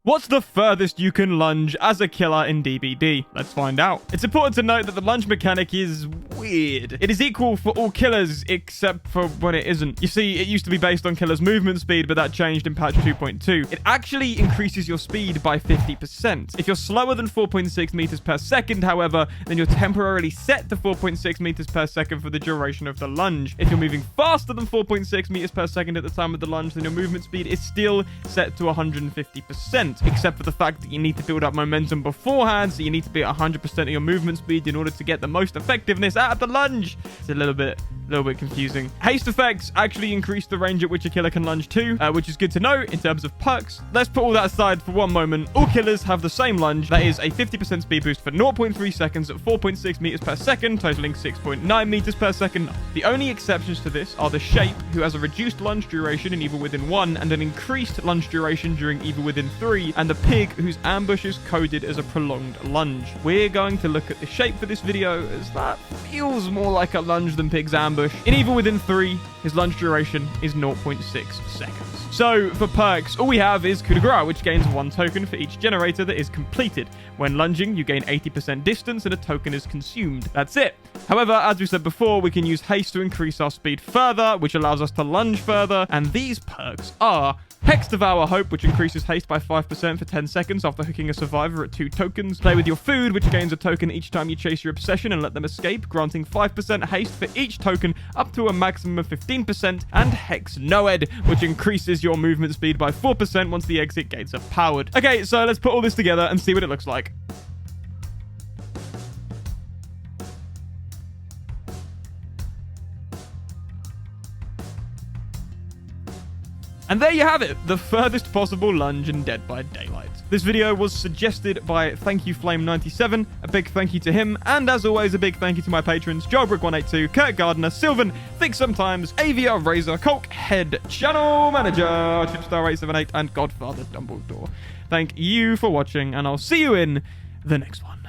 What's the furthest you can lunge as a killer in DBD? Let's find out. It's important to note that the lunge mechanic is weird. It is equal for all killers except for when it isn't. You see, it used to be based on killer's movement speed, but that changed in patch 2.2. It actually increases your speed by 50%. If you're slower than 4.6 meters per second, however, then you're temporarily set to 4.6 meters per second for the duration of the lunge. If you're moving faster than 4.6 meters per second at the time of the lunge, then your movement speed is still set to 150%. Except for the fact that you need to build up momentum beforehand, so you need to be at 100% of your movement speed in order to get the most effectiveness out of the lunge. It's a little bit confusing. Haste effects actually increase the range at which a killer can lunge to, which is good to know in terms of perks. Let's put all that aside for one moment. All killers have the same lunge. That is a 50% speed boost for 0.3 seconds at 4.6 meters per second, totaling 6.9 meters per second. The only exceptions to this are the Shape, who has a reduced lunge duration in Evil Within 1 and an increased lunge duration during Evil Within 3, and the Pig, whose ambush is coded as a prolonged lunge. We're going to look at the Shape for this video, as that feels more like a lunge than Pig's ambush. In Evil Within 3, his lunge duration is 0.6 seconds. So, for perks, all we have is Coup de Grace, which gains 1 token for each generator that is completed. When lunging, you gain 80% distance and a token is consumed. That's it. However, as we said before, we can use Haste to increase our speed further, which allows us to lunge further, and these perks are Hex Devour Hope, which increases haste by 5% for 10 seconds after hooking a survivor at 2 tokens. Play with Your Food, which gains a token each time you chase your obsession and let them escape, granting 5% haste for each token up to a maximum of 15%. And Hex Noed, which increases your movement speed by 4% once the exit gates are powered. Okay, so let's put all this together and see what it looks like. And there you have it, the furthest possible lunge in Dead by Daylight. This video was suggested by Thank You Flame97, a big thank you to him, and as always, a big thank you to my patrons, JoelBrick182, Kurt Gardner, Sylvan, Think Sometimes, Avia, Razor, Colk, Head, Channel Manager, Chipstar878, and Godfather Dumbledore. Thank you for watching, and I'll see you in the next one.